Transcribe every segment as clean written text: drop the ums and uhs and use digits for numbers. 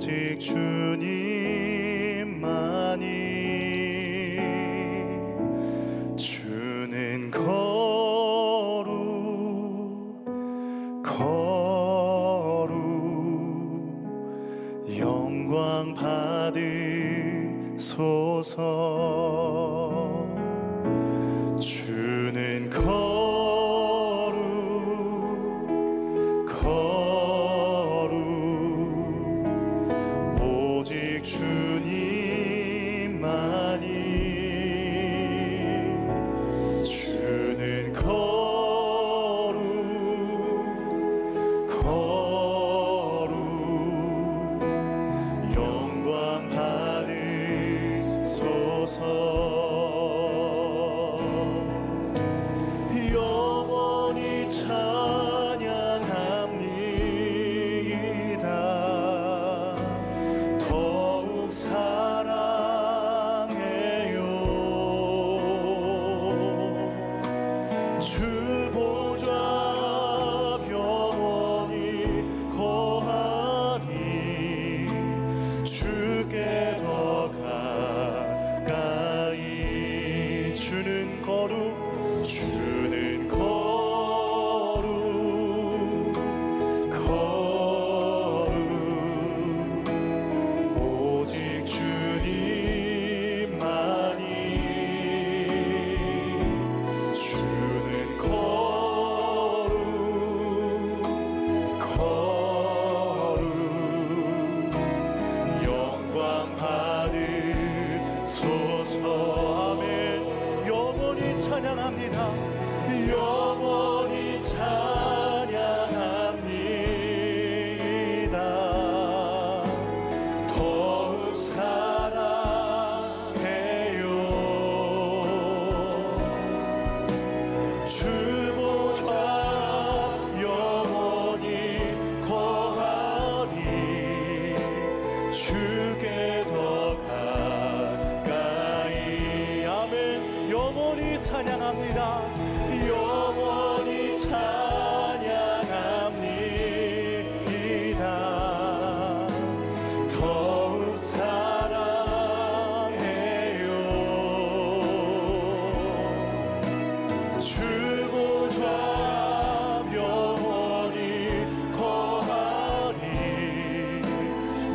오직 주님만이. 주는 거룩 영광 받으소서. 주는 거룩 오직 주님만이. 주는 거룩 영광 받으소서. 영원히 찬양합니다. 더욱 사랑해요. 주 보좌 앞 영원히 거하리. 주께 더 가까이. 주는 거룩 오직 주님만이. 주는 거룩 영광 받으소서. 아멘. 영원히 찬양합니다. 영원히 찬양합니다. 더욱 사랑해요. 주 보좌 영원히 거하리. 주께 더 가까이. 아멘. 영원히 찬양합니다. 영원히 찬양합니다. 더욱 사랑해요. 주 보좌 앞 영원히 거하리.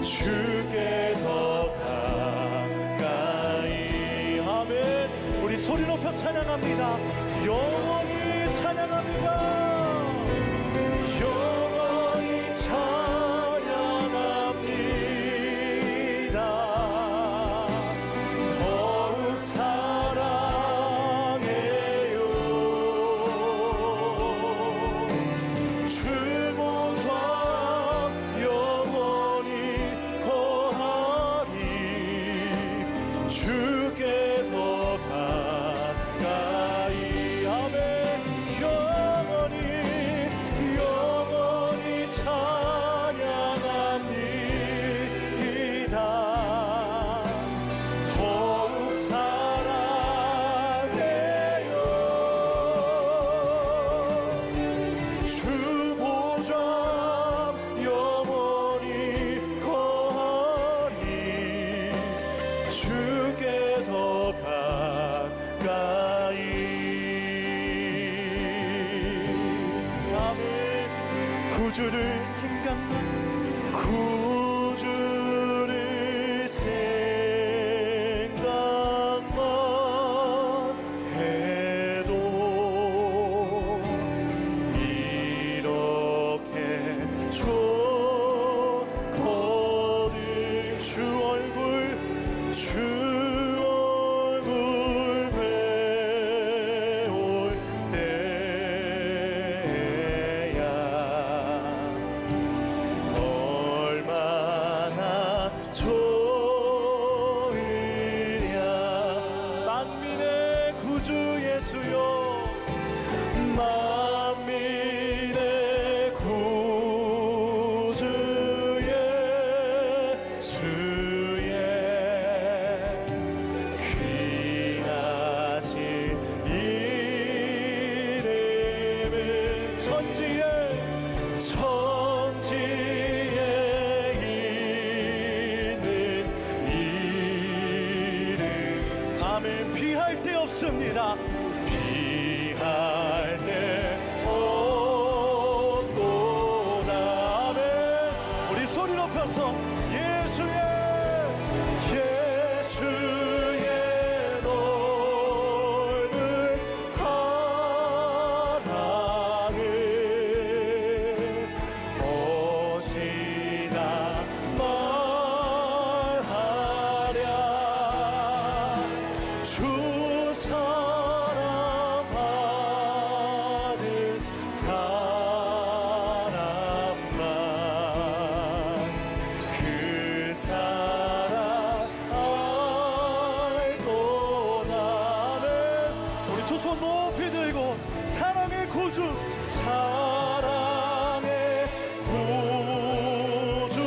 주께 더 가까이. 아멘. 우리 소리 높여 찬양합니다. 영원히 찬양합니다. 영원히 찬양합니다. 더욱 사랑해요. 주 보좌 영원히 거하리. 주께 더 가까이. 아멘. 영원히 찬양합니다. 더욱 사랑해요. 주 보좌 영원히 거하리. 주께 더 가까이. 구주를 생각만 해도 이렇게 좋거든. 주 얼굴 배울 때야 얼마나 좋 없습니다. 피할 데 없도다. 아멘. 우리 소리 높여서 예수의 넓은 사랑을 어찌나 말하랴. 주 사랑받은 사람만 그 사랑 알고나네. 우리 두 손 높이 들고 사랑의 구주, 사랑의 구주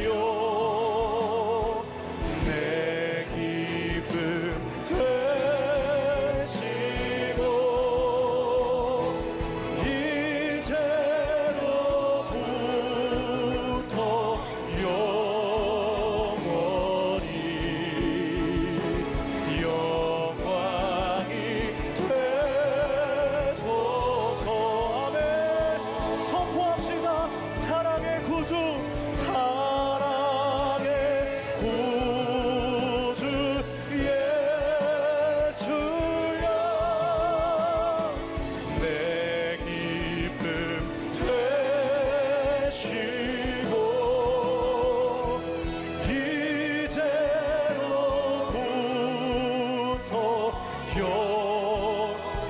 예수여, 내 기쁨 되시고 이제로부터 영원히 영광이 되소서. 아멘. 선포합시다. 사랑의 구주, 사랑의 구주 예수여, 내 기쁨 되시고 이제로부터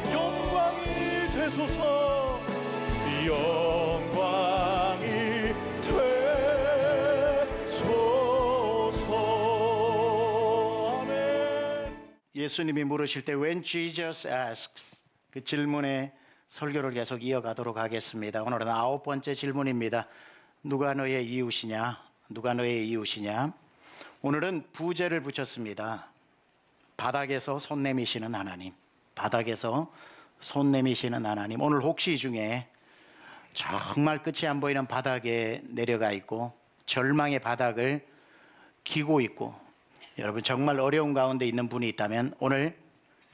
영광이 되소서. 영광이 되소서. 아멘. 예수님이 물으실 때 When Jesus asks, 그 질문에 설교를 계속 이어가도록 하겠습니다. 오늘은 9번째 질문입니다. 누가 너의 이웃이냐? 누가 너의 이웃이냐? 오늘은 부제를 붙였습니다. 바닥에서 손 내미시는 하나님. 바닥에서 손 내미시는 하나님. 오늘 혹시 중에 정말 끝이 안 보이는 바닥에 내려가 있고 절망의 바닥을 기고 있고 여러분 정말 어려운 가운데 있는 분이 있다면 오늘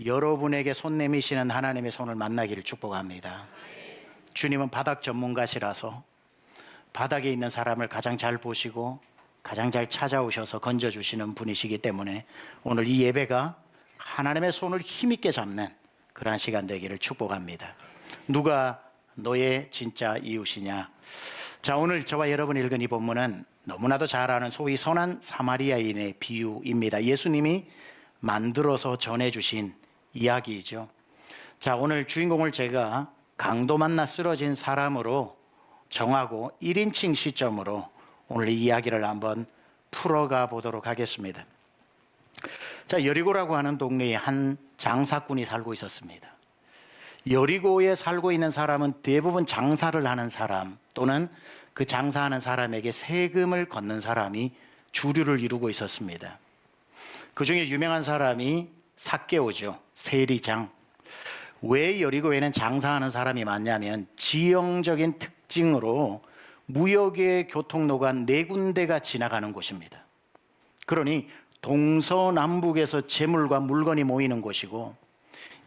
여러분에게 손 내미시는 하나님의 손을 만나기를 축복합니다. 주님은 바닥 전문가시라서 바닥에 있는 사람을 가장 잘 보시고 가장 잘 찾아오셔서 건져주시는 분이시기 때문에 오늘 이 예배가 하나님의 손을 힘있게 잡는 그러한 시간 되기를 축복합니다. 누가 너의 진짜 이웃이냐? 자, 오늘 저와 여러분이 읽은 이 본문은 너무나도 잘 아는 소위 선한 사마리아인의 비유입니다. 예수님이 만들어서 전해주신 이야기이죠. 자, 오늘 주인공을 제가 강도 만나 쓰러진 사람으로 정하고 1인칭 시점으로 오늘 이 이야기를 한번 풀어가 보도록 하겠습니다. 자, 여리고라고 하는 동네에 한 장사꾼이 살고 있었습니다. 여리고에 살고 있는 사람은 대부분 장사를 하는 사람 또는 그 장사하는 사람에게 세금을 걷는 사람이 주류를 이루고 있었습니다. 그 중에 유명한 사람이 삭개오죠. 세리장. 왜 여리고에는 장사하는 사람이 많냐면 지형적인 특징으로 무역의 교통로가 4군데가 지나가는 곳입니다. 그러니 동서남북에서 재물과 물건이 모이는 곳이고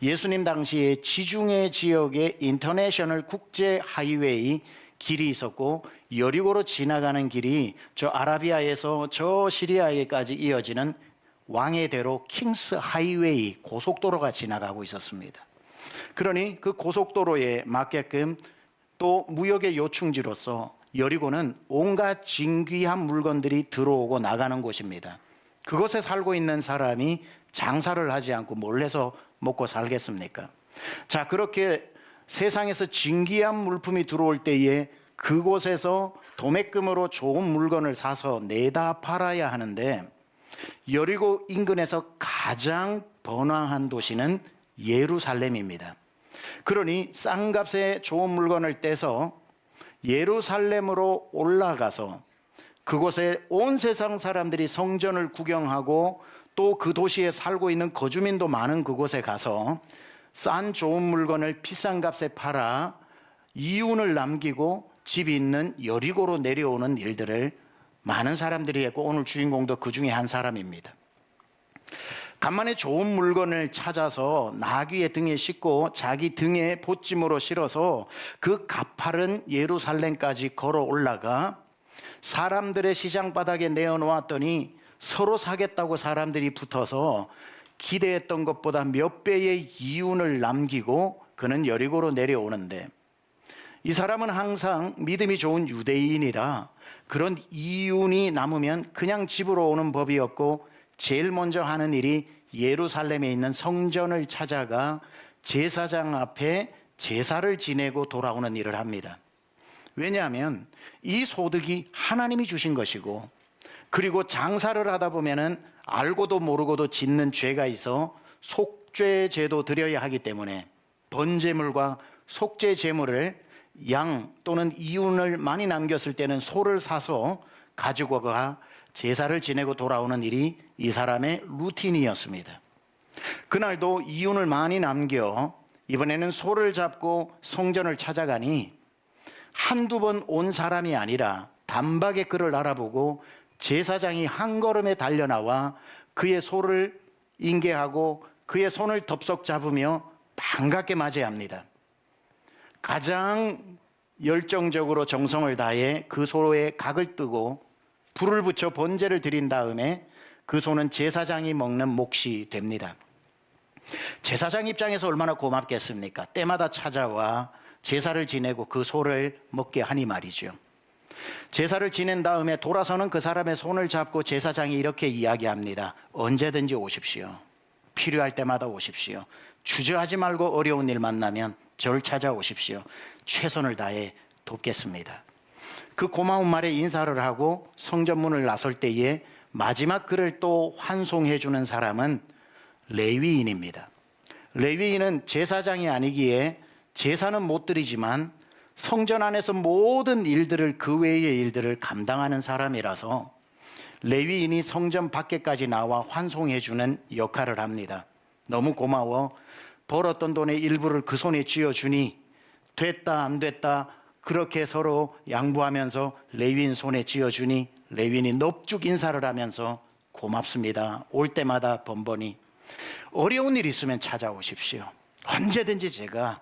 예수님 당시에 지중해 지역에 인터내셔널 국제 하이웨이 길이 있었고 여리고로 지나가는 길이 저 아라비아에서 저 시리아에까지 이어지는 왕의 대로 킹스 하이웨이 고속도로가 지나가고 있었습니다. 그러니 그 고속도로에 맞게끔 또 무역의 요충지로서 여리고는 온갖 진귀한 물건들이 들어오고 나가는 곳입니다. 그곳에 살고 있는 사람이 장사를 하지 않고 뭘 해서 먹고 살겠습니까? 자, 그렇게 세상에서 진귀한 물품이 들어올 때에 그곳에서 도매금으로 좋은 물건을 사서 내다 팔아야 하는데 여리고 인근에서 가장 번화한 도시는 예루살렘입니다. 그러니 싼 값에 좋은 물건을 떼서 예루살렘으로 올라가서 그곳에 온 세상 사람들이 성전을 구경하고 또 그 도시에 살고 있는 거주민도 많은 그곳에 가서 싼 좋은 물건을 비싼 값에 팔아 이윤을 남기고 집이 있는 여리고로 내려오는 일들을 많은 사람들이 했고 오늘 주인공도 그 중에 한 사람입니다. 간만에 좋은 물건을 찾아서 나귀의 등에 싣고 자기 등에 보찜으로 실어서 그 가파른 예루살렘까지 걸어 올라가 사람들의 시장 바닥에 내어놓았더니 서로 사겠다고 사람들이 붙어서 기대했던 것보다 몇 배의 이윤을 남기고 그는 여리고로 내려오는데, 이 사람은 항상 믿음이 좋은 유대인이라 그런 이윤이 남으면 그냥 집으로 오는 법이었고, 제일 먼저 하는 일이 예루살렘에 있는 성전을 찾아가 제사장 앞에 제사를 지내고 돌아오는 일을 합니다. 왜냐하면 이 소득이 하나님이 주신 것이고, 그리고 장사를 하다 보면은 알고도 모르고도 짓는 죄가 있어 속죄제도 드려야 하기 때문에 번제물과 속죄 제물을 양 또는 이윤을 많이 남겼을 때는 소를 사서 가지고 가 제사를 지내고 돌아오는 일이 이 사람의 루틴이었습니다. 그날도 이윤을 많이 남겨 이번에는 소를 잡고 성전을 찾아가니 한두 번 온 사람이 아니라 단박에 그를 알아보고 제사장이 한 걸음에 달려나와 그의 소를 인계하고 그의 손을 덥석 잡으며 반갑게 맞이합니다. 가장 열정적으로 정성을 다해 그 소의 각을 뜨고 불을 붙여 번제를 드린 다음에 그 소는 제사장이 먹는 몫이 됩니다. 제사장 입장에서 얼마나 고맙겠습니까? 때마다 찾아와 제사를 지내고 그 소를 먹게 하니 말이죠. 제사를 지낸 다음에 돌아서는 그 사람의 손을 잡고 제사장이 이렇게 이야기합니다. 언제든지 오십시오. 필요할 때마다 오십시오. 주저하지 말고 어려운 일 만나면 저를 찾아오십시오. 최선을 다해 돕겠습니다. 그 고마운 말에 인사를 하고 성전문을 나설 때에 마지막 그를 또 환송해 주는 사람은 레위인입니다. 레위인은 제사장이 아니기에 제사는 못 드리지만 성전 안에서 모든 일들을, 그 외의 일들을 감당하는 사람이라서 레위인이 성전 밖에까지 나와 환송해 주는 역할을 합니다. 너무 고마워. 벌었던 돈의 일부를 그 손에 쥐어주니 됐다 안 됐다 그렇게 서로 양보하면서 레위인 손에 쥐어주니 레위인이 넙죽 인사를 하면서 고맙습니다. 올 때마다 번번이 어려운 일 있으면 찾아오십시오. 언제든지 제가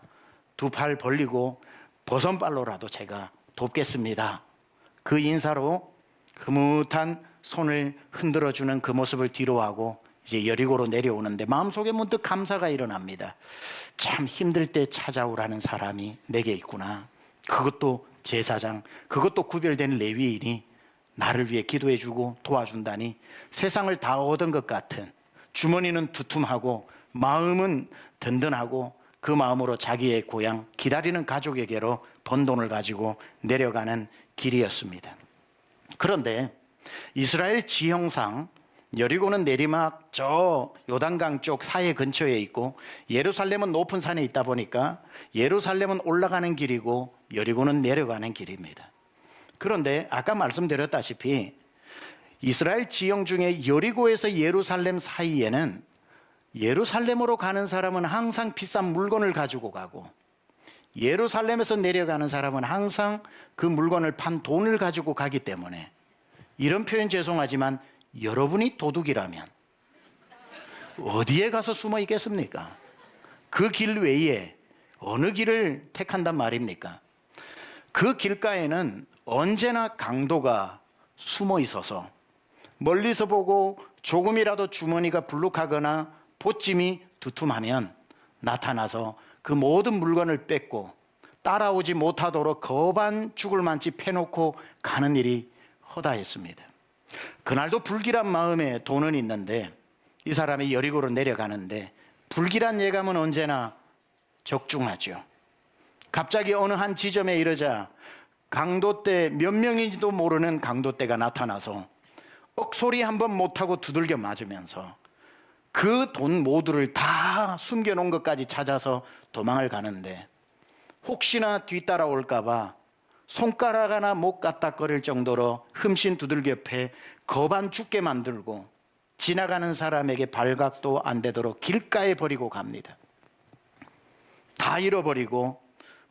두 팔 벌리고 버선발로라도 제가 돕겠습니다. 그 인사로 흐뭇한 손을 흔들어주는 그 모습을 뒤로하고 이제 여리고로 내려오는데 마음속에 문득 감사가 일어납니다. 참 힘들 때 찾아오라는 사람이 내게 있구나. 그것도 제사장, 그것도 구별된 레위인이 나를 위해 기도해주고 도와준다니 세상을 다 얻은 것 같은, 주머니는 두툼하고 마음은 든든하고 그 마음으로 자기의 고향, 기다리는 가족에게로 번 돈을 가지고 내려가는 길이었습니다. 그런데 이스라엘 지형상 여리고는 내리막 저 요단강 쪽 사해 근처에 있고 예루살렘은 높은 산에 있다 보니까 예루살렘은 올라가는 길이고 여리고는 내려가는 길입니다. 그런데 아까 말씀드렸다시피 이스라엘 지형 중에 여리고에서 예루살렘 사이에는 예루살렘으로 가는 사람은 항상 비싼 물건을 가지고 가고 예루살렘에서 내려가는 사람은 항상 그 물건을 판 돈을 가지고 가기 때문에, 이런 표현 죄송하지만 여러분이 도둑이라면 어디에 가서 숨어 있겠습니까? 그 길 외에 어느 길을 택한단 말입니까? 그 길가에는 언제나 강도가 숨어 있어서 멀리서 보고 조금이라도 주머니가 불룩하거나 보찜이 두툼하면 나타나서 그 모든 물건을 뺏고 따라오지 못하도록 거반 죽을 만치 패놓고 가는 일이 허다했습니다. 그날도 불길한 마음에 돈은 있는데 이 사람이 여리고로 내려가는데 불길한 예감은 언제나 적중하죠. 갑자기 어느 한 지점에 이르자 강도떼, 몇 명인지도 모르는 강도떼가 나타나서 억소리 한번 못하고 두들겨 맞으면서 그 돈 모두를 다 숨겨놓은 것까지 찾아서 도망을 가는데, 혹시나 뒤따라올까 봐 손가락 하나 못 까딱거릴 정도로 흠씬 두들겨 패 거반 죽게 만들고 지나가는 사람에게 발각도 안 되도록 길가에 버리고 갑니다. 다 잃어버리고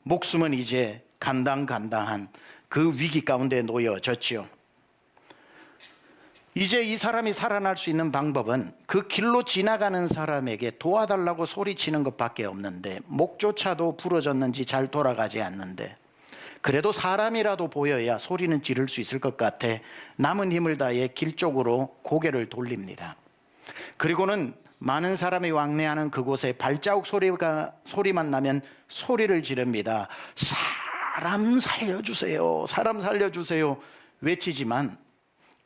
목숨은 이제 간당간당한 그 위기 가운데 놓여졌죠. 이제 이 사람이 살아날 수 있는 방법은 그 길로 지나가는 사람에게 도와달라고 소리치는 것밖에 없는데, 목조차도 부러졌는지 잘 돌아가지 않는데 그래도 사람이라도 보여야 소리는 지를 수 있을 것 같아 남은 힘을 다해 길 쪽으로 고개를 돌립니다. 그리고는 많은 사람이 왕래하는 그곳에 발자국 소리만 나면 소리를 지릅니다. 사람 살려주세요, 사람 살려주세요 외치지만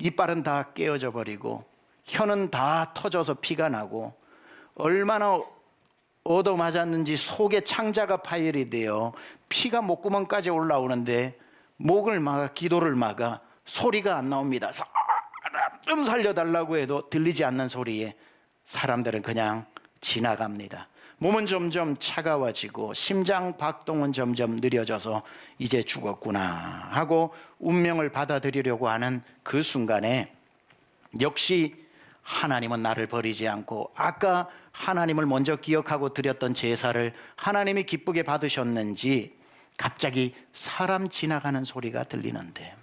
이빨은 다 깨어져 버리고 혀는 다 터져서 피가 나고 얼마나 얻어맞았는지 속에 창자가 파열이 되어 피가 목구멍까지 올라오는데 목을 막아 기도를 막아 소리가 안 나옵니다. 사람 좀 살려달라고 해도 들리지 않는 소리에 사람들은 그냥 지나갑니다. 몸은 점점 차가워지고 심장 박동은 점점 느려져서 이제 죽었구나 하고 운명을 받아들이려고 하는 그 순간에 역시 하나님은 나를 버리지 않고 아까 하나님을 먼저 기억하고 드렸던 제사를 하나님이 기쁘게 받으셨는지 갑자기 사람 지나가는 소리가 들리는데,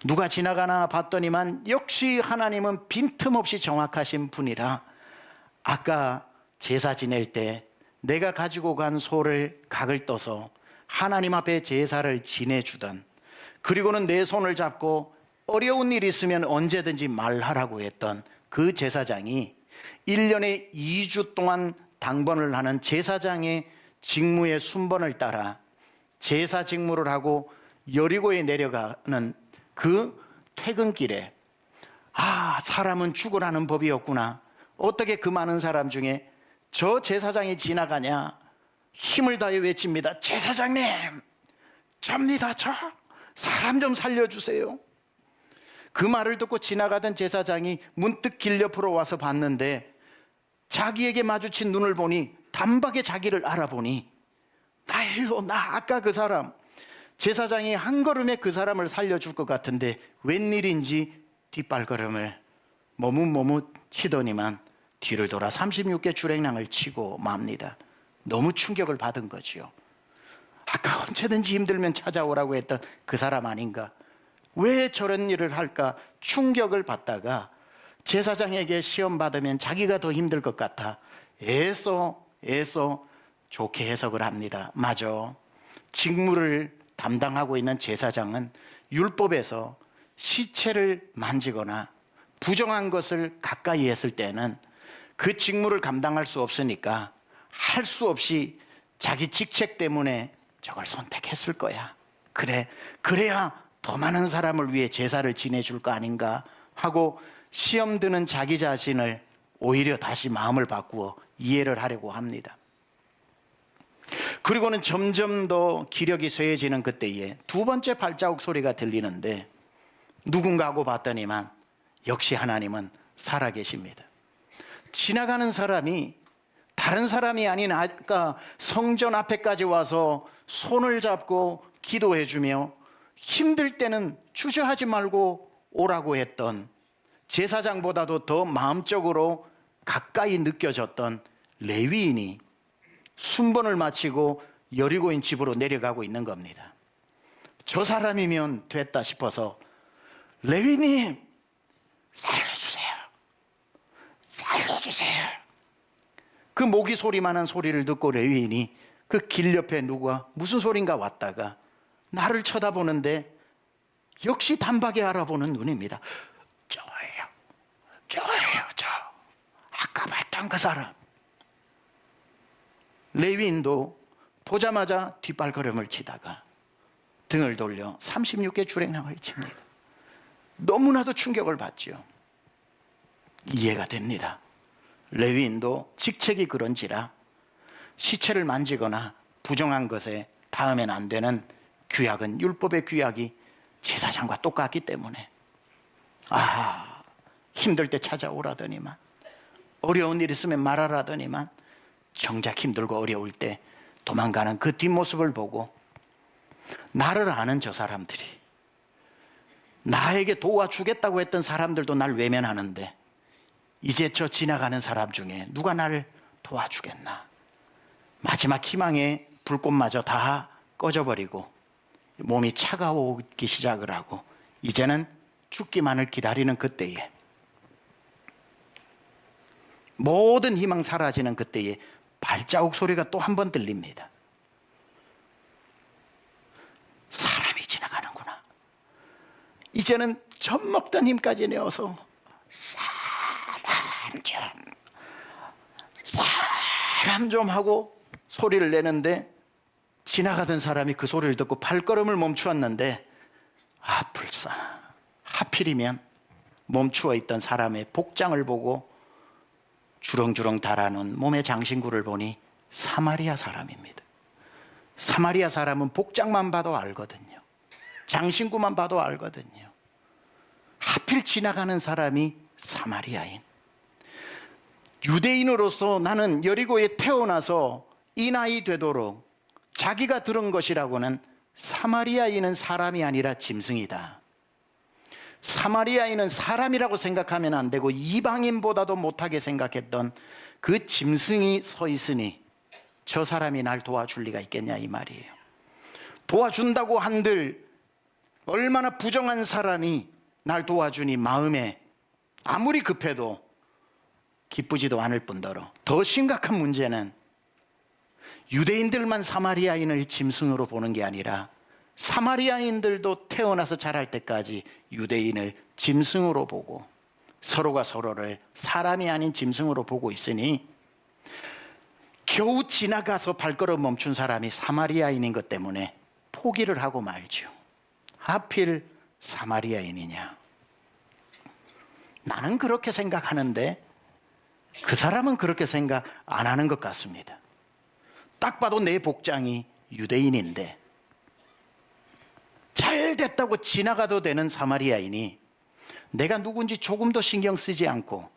누가 지나가나 봤더니만 역시 하나님은 빈틈없이 정확하신 분이라 아까 제사 지낼 때 내가 가지고 간 소를 각을 떠서 하나님 앞에 제사를 지내주던, 그리고는 내 손을 잡고 어려운 일 있으면 언제든지 말하라고 했던 그 제사장이 1년에 2주 동안 당번을 하는 제사장의 직무의 순번을 따라 제사 직무를 하고 여리고에 내려가는 그 퇴근길에 사람은 죽으라는 법이었구나, 어떻게 그 많은 사람 중에 저 제사장이 지나가냐 힘을 다해 외칩니다. 제사장님, 접니다. 저 사람 좀 살려주세요. 그 말을 듣고 지나가던 제사장이 문득 길 옆으로 와서 봤는데 자기에게 마주친 눈을 보니 단박에 자기를 알아보니 나 아까 그 사람, 제사장이 한 걸음에 그 사람을 살려줄 것 같은데 웬일인지 뒷발걸음을 머뭇머뭇 치더니만 뒤를 돌아 36개 주랭랑을 치고 맙니다. 너무 충격을 받은 거지요. 아까 언제든지 힘들면 찾아오라고 했던 그 사람 아닌가, 왜 저런 일을 할까 충격을 받다가 제사장에게 시험 받으면 자기가 더 힘들 것 같아 애써 좋게 해석을 합니다. 맞아, 직무를 담당하고 있는 제사장은 율법에서 시체를 만지거나 부정한 것을 가까이 했을 때는 그 직무를 감당할 수 없으니까 할 수 없이 자기 직책 때문에 저걸 선택했을 거야. 그래야 더 많은 사람을 위해 제사를 지내줄 거 아닌가 하고 시험 드는 자기 자신을 오히려 다시 마음을 바꾸어 이해를 하려고 합니다. 그리고는 점점 더 기력이 쇠해지는 그때에 두 번째 발자국 소리가 들리는데 누군가 하고 봤더니만 역시 하나님은 살아계십니다. 지나가는 사람이 다른 사람이 아닌 아까 성전 앞에까지 와서 손을 잡고 기도해주며 힘들 때는 주저하지 말고 오라고 했던, 제사장보다도 더 마음적으로 가까이 느껴졌던 레위인이 순번을 마치고 여리고인 집으로 내려가고 있는 겁니다. 저 사람이면 됐다 싶어서 레위님 살려주세요. 그 모기 소리만한 소리를 듣고 레위인이 그 길 옆에 누가 무슨 소린가 왔다가 나를 쳐다보는데 역시 단박에 알아보는 눈입니다. 저예요. 저 아까 봤던 그 사람. 레위인도 보자마자 뒷발걸음을 치다가 등을 돌려 36개 주랭랑을 칩니다. 너무나도 충격을 받죠. 이해가 됩니다. 레위인도 직책이 그런지라 시체를 만지거나 부정한 것에 닿으면 안 되는 규약은, 율법의 규약이 제사장과 똑같기 때문에 힘들 때 찾아오라더니만, 어려운 일 있으면 말하라더니만 정작 힘들고 어려울 때 도망가는 그 뒷모습을 보고 나를 아는 저 사람들이, 나에게 도와주겠다고 했던 사람들도 날 외면하는데 이제 저 지나가는 사람 중에 누가 나를 도와주겠나, 마지막 희망의 불꽃마저 다 꺼져버리고 몸이 차가워오기 시작을 하고 이제는 죽기만을 기다리는 그때에 모든 희망 사라지는 그때에 발자국 소리가 또 한 번 들립니다. 사람이 지나가는구나. 이제는 젖먹던 힘까지 내어서 사람 좀 하고 소리를 내는데, 지나가던 사람이 그 소리를 듣고 발걸음을 멈추었는데, 불사, 하필이면 멈추어 있던 사람의 복장을 보고 주렁주렁 달아놓은 몸의 장신구를 보니 사마리아 사람입니다. 사마리아 사람은 복장만 봐도 알거든요. 장신구만 봐도 알거든요. 하필 지나가는 사람이 사마리아인. 유대인으로서 나는 여리고에 태어나서 이 나이 되도록 자기가 들은 것이라고는 사마리아인은 사람이 아니라 짐승이다. 사마리아인은 사람이라고 생각하면 안 되고 이방인보다도 못하게 생각했던 그 짐승이 서 있으니 저 사람이 날 도와줄 리가 있겠냐 이 말이에요. 도와준다고 한들 얼마나 부정한 사람이 날 도와주니 마음에 아무리 급해도 기쁘지도 않을 뿐더러, 더 심각한 문제는 유대인들만 사마리아인을 짐승으로 보는 게 아니라 사마리아인들도 태어나서 자랄 때까지 유대인을 짐승으로 보고 서로가 서로를 사람이 아닌 짐승으로 보고 있으니 겨우 지나가서 발걸음 멈춘 사람이 사마리아인인 것 때문에 포기를 하고 말죠. 하필 사마리아인이냐. 나는 그렇게 생각하는데 그 사람은 그렇게 생각 안 하는 것 같습니다. 딱 봐도 내 복장이 유대인인데 잘 됐다고 지나가도 되는 사마리아인이 내가 누군지 조금도 신경 쓰지 않고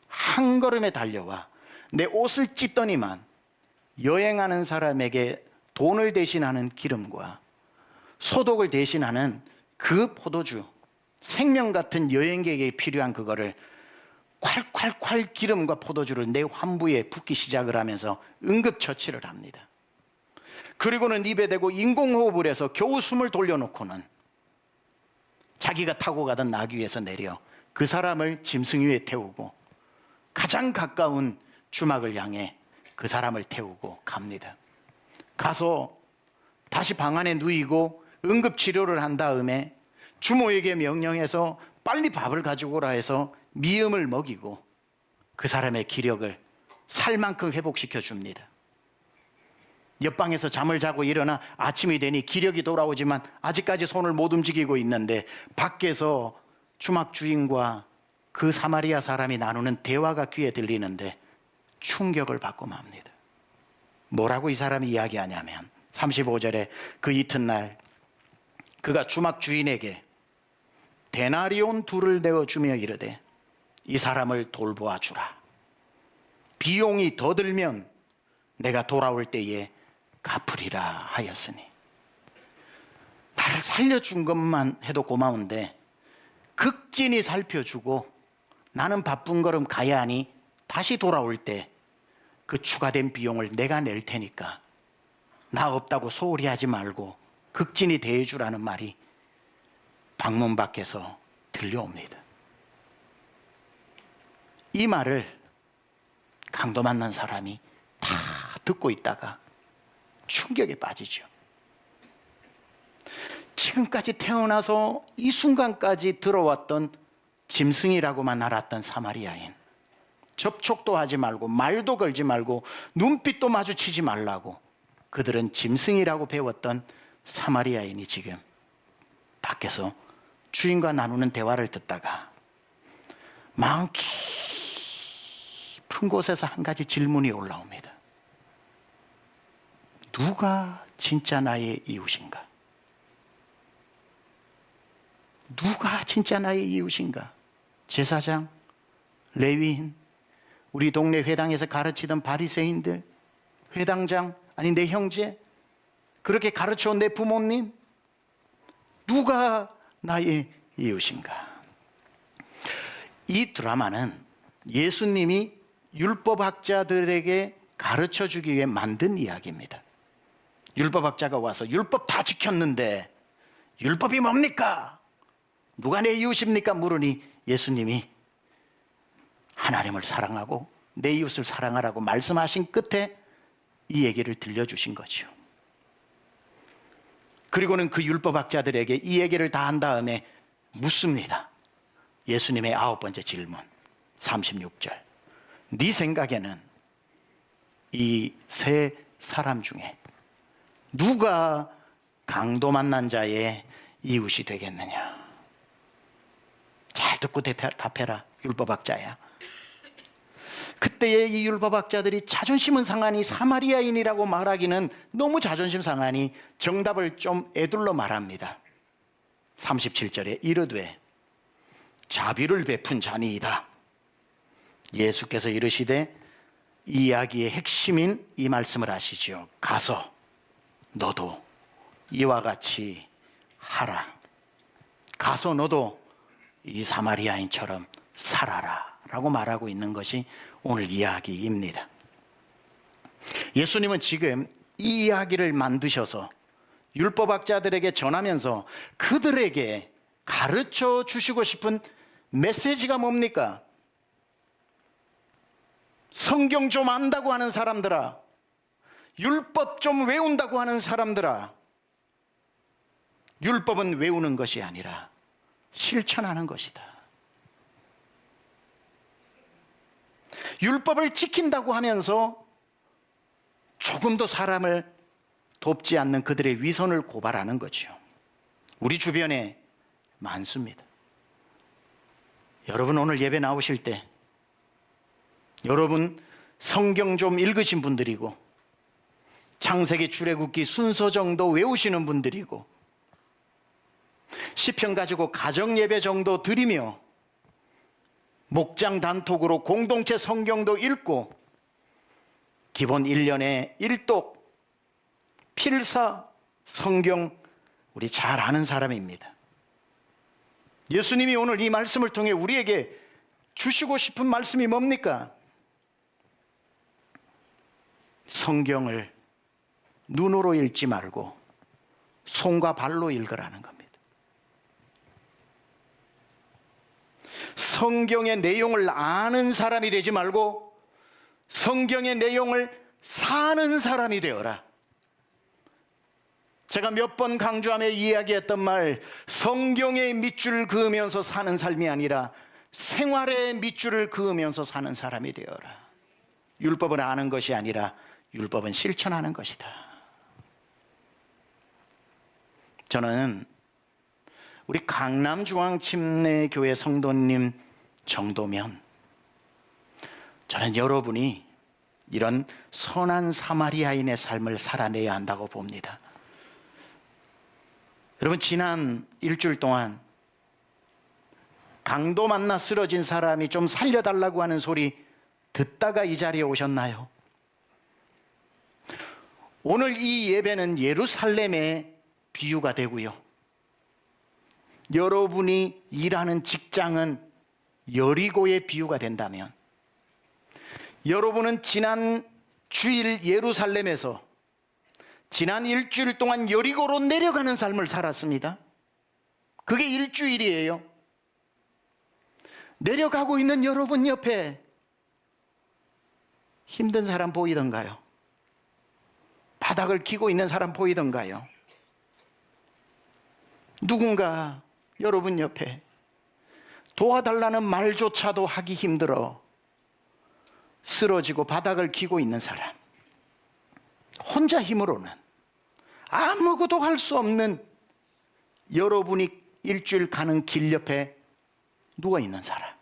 한 걸음에 달려와 내 옷을 찢더니만 여행하는 사람에게 돈을 대신하는 기름과 소독을 대신하는 그 포도주, 생명 같은 여행객에게 필요한 그거를 콸콸콸 기름과 포도주를 내 환부에 붓기 시작을 하면서 응급처치를 합니다. 그리고는 입에 대고 인공호흡을 해서 겨우 숨을 돌려놓고는 자기가 타고 가던 나귀 위에서 내려 그 사람을 짐승 위에 태우고 가장 가까운 주막을 향해 그 사람을 태우고 갑니다. 가서 다시 방 안에 누이고 응급치료를 한 다음에 주모에게 명령해서 빨리 밥을 가지고 오라 해서 미음을 먹이고 그 사람의 기력을 살 만큼 회복시켜 줍니다. 옆방에서 잠을 자고 일어나 아침이 되니 기력이 돌아오지만 아직까지 손을 못 움직이고 있는데 밖에서 주막 주인과 그 사마리아 사람이 나누는 대화가 귀에 들리는데 충격을 받고 맙니다. 뭐라고 이 사람이 이야기하냐면 35절에 그 이튿날 그가 주막 주인에게 데나리온 둘을 내어주며 이르되 이 사람을 돌보아 주라. 비용이 더 들면 내가 돌아올 때에 갚으리라 하였으니. 나를 살려준 것만 해도 고마운데 극진히 살펴주고 나는 바쁜 걸음 가야 하니 다시 돌아올 때 그 추가된 비용을 내가 낼 테니까 나 없다고 소홀히 하지 말고 극진히 대해주라는 말이 방문 밖에서 들려옵니다. 이 말을 강도 만난 사람이 다 듣고 있다가 충격에 빠지죠. 지금까지 태어나서 이 순간까지 들어왔던 짐승이라고만 알았던 사마리아인, 접촉도 하지 말고 말도 걸지 말고 눈빛도 마주치지 말라고 그들은 짐승이라고 배웠던 사마리아인이 지금 밖에서 주인과 나누는 대화를 듣다가 마음 깊은 곳에서 한 가지 질문이 올라옵니다. 누가 진짜 나의 이웃인가? 누가 진짜 나의 이웃인가? 제사장, 레위인, 우리 동네 회당에서 가르치던 바리새인들, 회당장, 아니 내 형제, 그렇게 가르쳐온 내 부모님, 누가 나의 이웃인가? 이 드라마는 예수님이 율법학자들에게 가르쳐주기 위해 만든 이야기입니다. 율법학자가 와서 율법 다 지켰는데 율법이 뭡니까? 누가 내 이웃입니까? 물으니 예수님이 하나님을 사랑하고 내 이웃을 사랑하라고 말씀하신 끝에 이 얘기를 들려주신 거죠. 그리고는 그 율법학자들에게 이 얘기를 다 한 다음에 묻습니다. 예수님의 9번째 질문 36절. 네 생각에는 이 세 사람 중에 누가 강도 만난 자의 이웃이 되겠느냐? 잘 듣고 답해라. 율법학자야. 그때의 이 율법학자들이 자존심은 상하니 사마리아인이라고 말하기는 너무 자존심 상하니 정답을 좀 애둘러 말합니다. 37절에 이르되 자비를 베푼 자니이다. 예수께서 이르시되 이 이야기의 핵심인 이 말씀을 하시죠. 가서 너도 이와 같이 하라. 가서 너도 이 사마리아인처럼 살아라 라고 말하고 있는 것이 오늘 이야기입니다. 예수님은 지금 이 이야기를 만드셔서 율법학자들에게 전하면서 그들에게 가르쳐 주시고 싶은 메시지가 뭡니까? 성경 좀 안다고 하는 사람들아, 율법 좀 외운다고 하는 사람들아, 율법은 외우는 것이 아니라 실천하는 것이다. 율법을 지킨다고 하면서 조금도 사람을 돕지 않는 그들의 위선을 고발하는 거죠. 우리 주변에 많습니다. 여러분 오늘 예배 나오실 때 여러분 성경 좀 읽으신 분들이고 창세기 출애굽기 순서 정도 외우시는 분들이고 시편 가지고 가정 예배 정도 드리며 목장 단톡으로 공동체 성경도 읽고 기본 1년에 1독 필사 성경 우리 잘 아는 사람입니다. 예수님이 오늘 이 말씀을 통해 우리에게 주시고 싶은 말씀이 뭡니까? 성경을 눈으로 읽지 말고 손과 발로 읽으라는 겁니다. 성경의 내용을 아는 사람이 되지 말고 성경의 내용을 사는 사람이 되어라. 제가 몇 번 강조하며 이야기했던 말, 성경의 밑줄 그으면서 사는 삶이 아니라 생활의 밑줄을 그으면서 사는 사람이 되어라. 율법은 아는 것이 아니라 율법은 실천하는 것이다. 저는 우리 강남중앙침례교회 성도님 정도면 저는 여러분이 이런 선한 사마리아인의 삶을 살아내야 한다고 봅니다. 여러분 지난 일주일 동안 강도 만나 쓰러진 사람이 좀 살려달라고 하는 소리 듣다가 이 자리에 오셨나요? 오늘 이 예배는 예루살렘의 비유가 되고요. 여러분이 일하는 직장은 여리고의 비유가 된다면 여러분은 지난 주일 예루살렘에서 지난 일주일 동안 여리고로 내려가는 삶을 살았습니다. 그게 일주일이에요. 내려가고 있는 여러분 옆에 힘든 사람 보이던가요? 바닥을 기고 있는 사람 보이던가요? 누군가 여러분 옆에 도와달라는 말조차도 하기 힘들어 쓰러지고 바닥을 기고 있는 사람, 혼자 힘으로는 아무것도 할 수 없는 여러분이 일주일 가는 길 옆에 누워있는 사람.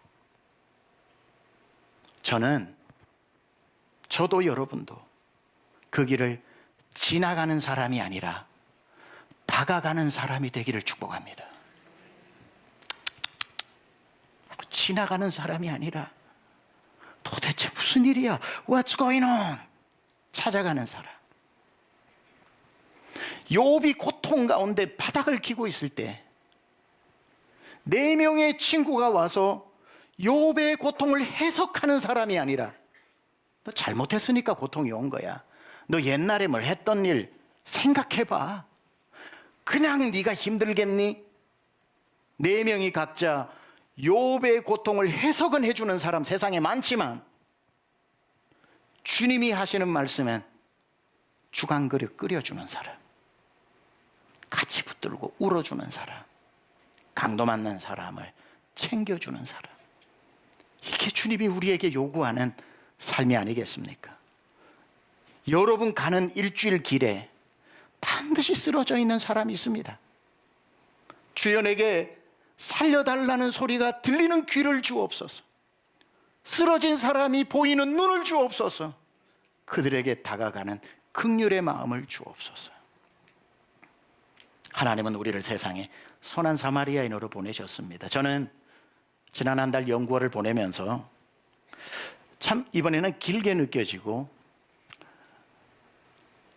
저도 여러분도 그 길을 지나가는 사람이 아니라 다가가는 사람이 되기를 축복합니다. 지나가는 사람이 아니라 도대체 무슨 일이야? What's going on? 찾아가는 사람. 욥이 고통 가운데 바닥을 기고 있을 때 4명의 친구가 와서 욥의 고통을 해석하는 사람이 아니라 너 잘못했으니까 고통이 온 거야. 너 옛날에 뭘 했던 일 생각해봐. 그냥 네가 힘들겠니? 4명이 각자 욥의 고통을 해석은 해주는 사람 세상에 많지만 주님이 하시는 말씀은 죽 한 그릇 끓여주는 사람, 같이 붙들고 울어주는 사람, 강도 맞는 사람을 챙겨주는 사람, 이게 주님이 우리에게 요구하는 삶이 아니겠습니까? 여러분 가는 일주일 길에 반드시 쓰러져 있는 사람이 있습니다. 주여 내게 살려달라는 소리가 들리는 귀를 주옵소서. 쓰러진 사람이 보이는 눈을 주옵소서. 그들에게 다가가는 긍휼의 마음을 주옵소서. 하나님은 우리를 세상에 선한 사마리아인으로 보내셨습니다. 저는 지난 한 달 연구원을 보내면서 참 이번에는 길게 느껴지고,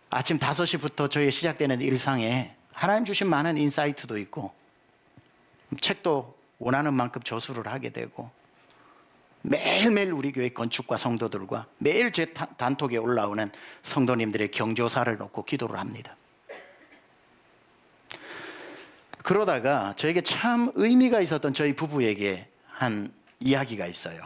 아침 5시부터 저희 시작되는 일상에 하나님 주신 많은 인사이트도 있고, 책도 원하는 만큼 저술을 하게 되고, 매일매일 우리 교회 건축과 성도들과 매일 제 단톡에 올라오는 성도님들의 경조사를 놓고 기도를 합니다. 그러다가 저에게 참 의미가 있었던 저희 부부에게 한 이야기가 있어요.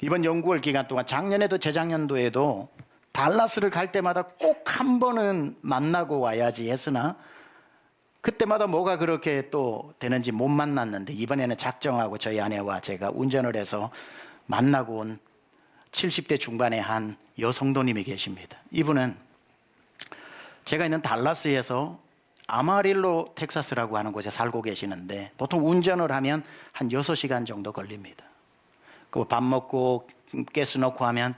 이번 연구월 기간 동안 작년에도 재작년도에도 달라스를 갈 때마다 꼭 한 번은 만나고 와야지 했으나 그때마다 뭐가 그렇게 또 되는지 못 만났는데, 이번에는 작정하고 저희 아내와 제가 운전을 해서 만나고 온 70대 중반의 한 여성도님이 계십니다. 이분은 제가 있는 달라스에서 아마릴로 텍사스라고 하는 곳에 살고 계시는데, 보통 운전을 하면 한 6시간 정도 걸립니다. 그 밥 먹고 가스 넣고 하면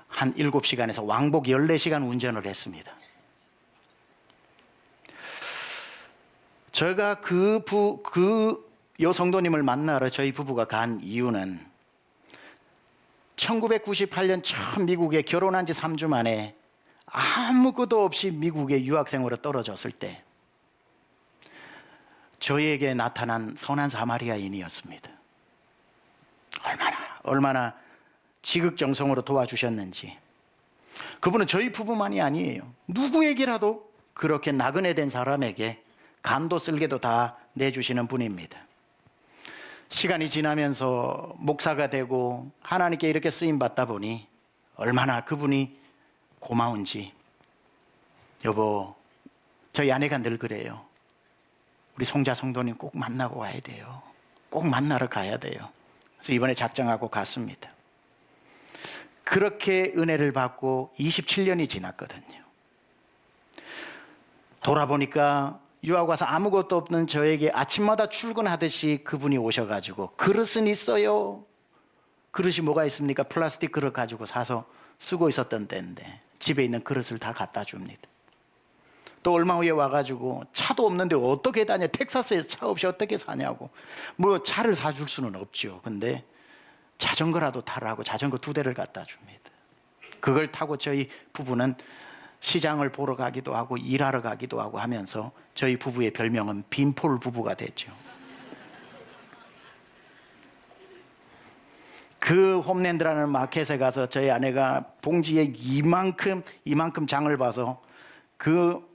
한 7시간에서 왕복 14시간 운전을 했습니다. 제가 그 여성도님을 만나러 저희 부부가 간 이유는 1998년 처음 미국에 결혼한 지 3주 만에 아무것도 없이 미국에 유학생으로 떨어졌을 때 저희에게 나타난 선한 사마리아인이었습니다. 얼마나 지극정성으로 도와주셨는지. 그분은 저희 부부만이 아니에요. 누구에게라도 그렇게 나그네 된 사람에게 간도 쓸개도 다 내주시는 분입니다. 시간이 지나면서 목사가 되고 하나님께 이렇게 쓰임받다 보니 얼마나 그분이 고마운지. 여보, 저희 아내가 늘 그래요. 우리 송자 성도님 꼭 만나고 와야 돼요. 꼭 만나러 가야 돼요. 그래서 이번에 작정하고 갔습니다. 그렇게 은혜를 받고 27년이 지났거든요. 돌아보니까 유학 와서 아무것도 없는 저에게 아침마다 출근하듯이 그분이 오셔가지고 그릇은 있어요. 그릇이 뭐가 있습니까? 플라스틱 그릇 가지고 사서 쓰고 있었던 때인데 집에 있는 그릇을 다 갖다 줍니다. 또 얼마 후에 와가지고 차도 없는데 어떻게 다녀? 텍사스에서 차 없이 어떻게 사냐고. 뭐 차를 사줄 수는 없죠. 근데 자전거라도 타라고 자전거 2대를 갖다 줍니다. 그걸 타고 저희 부부는 시장을 보러 가기도 하고 일하러 가기도 하고 하면서 저희 부부의 별명은 빈폴 부부가 됐죠. 그 홈랜드라는 마켓에 가서 저희 아내가 봉지에 이만큼 장을 봐서 그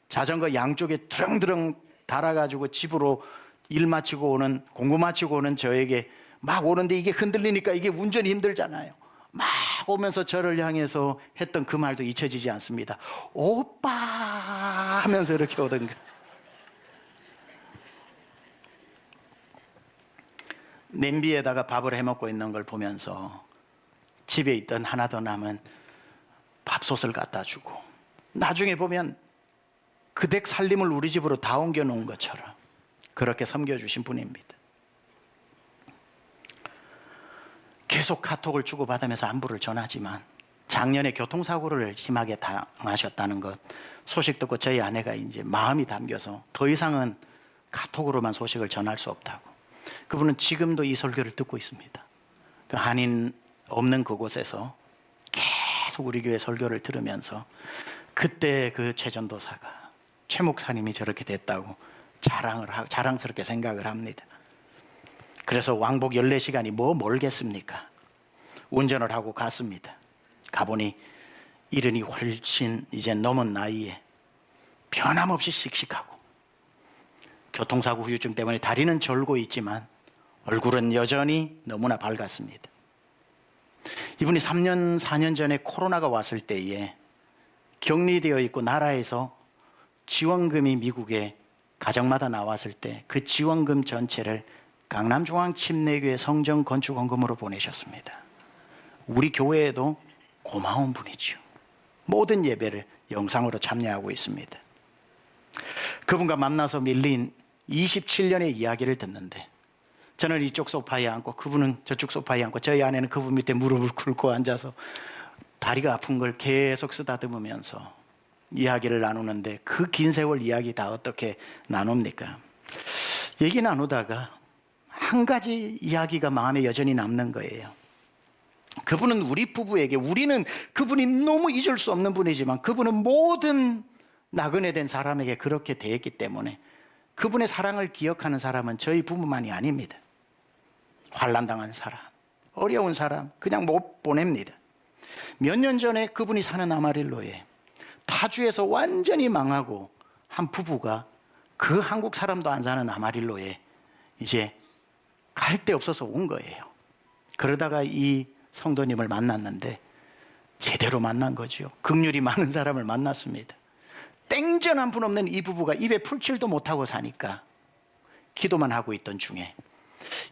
자전거 양쪽에 드렁드렁 달아가지고 집으로 일 마치고 오는, 공부 마치고 오는 저에게 막 오는데 이게 흔들리니까 이게 운전이 힘들잖아요. 막 오면서 저를 향해서 했던 그 말도 잊혀지지 않습니다. 오빠 하면서 이렇게 오던가. 냄비에다가 밥을 해먹고 있는 걸 보면서 집에 있던 하나 더 남은 밥솥을 갖다 주고, 나중에 보면 그 댁 살림을 우리 집으로 다 옮겨 놓은 것처럼 그렇게 섬겨주신 분입니다. 계속 카톡을 주고받으면서 안부를 전하지만 작년에 교통사고를 심하게 당하셨다는 것 소식 듣고 저희 아내가 이제 마음이 담겨서 더 이상은 카톡으로만 소식을 전할 수 없다고. 그분은 지금도 이 설교를 듣고 있습니다. 그 한인 없는 그곳에서 계속 우리 교회 설교를 들으면서 그때 그 최전도사가, 최 목사님이 저렇게 됐다고 자랑스럽게 생각을 합니다. 그래서 왕복 14시간이 뭐 멀겠습니까? 운전을 하고 갔습니다. 가보니 이른이 훨씬 이제 넘은 나이에 변함없이 씩씩하고 교통사고 후유증 때문에 다리는 절고 있지만 얼굴은 여전히 너무나 밝았습니다. 이분이 3년, 4년 전에 코로나가 왔을 때에 격리되어 있고 나라에서 지원금이 미국에 가정마다 나왔을 때 그 지원금 전체를 강남중앙침례교회 성전 건축원금으로 보내셨습니다. 우리 교회에도 고마운 분이죠. 모든 예배를 영상으로 참여하고 있습니다. 그분과 만나서 밀린 27년의 이야기를 듣는데 저는 이쪽 소파에 앉고 그분은 저쪽 소파에 앉고 저희 아내는 그분 밑에 무릎을 꿇고 앉아서 다리가 아픈 걸 계속 쓰다듬으면서 이야기를 나누는데 그 긴 세월 이야기 다 어떻게 나눕니까? 얘기 나누다가 한 가지 이야기가 마음에 여전히 남는 거예요. 그분은 우리 부부에게, 우리는 그분이 너무 잊을 수 없는 분이지만 그분은 모든 나그네 된 사람에게 그렇게 대했기 때문에 그분의 사랑을 기억하는 사람은 저희 부부만이 아닙니다. 환난당한 사람, 어려운 사람 그냥 못 보냅니다. 몇 년 전에 그분이 사는 아마릴로에 타주에서 완전히 망하고 한 부부가 그 한국 사람도 안 사는 아마릴로에 이제 갈 데 없어서 온 거예요. 그러다가 이 성도님을 만났는데 제대로 만난 거죠. 긍휼이 많은 사람을 만났습니다. 땡전 한 푼 없는 이 부부가 입에 풀칠도 못하고 사니까 기도만 하고 있던 중에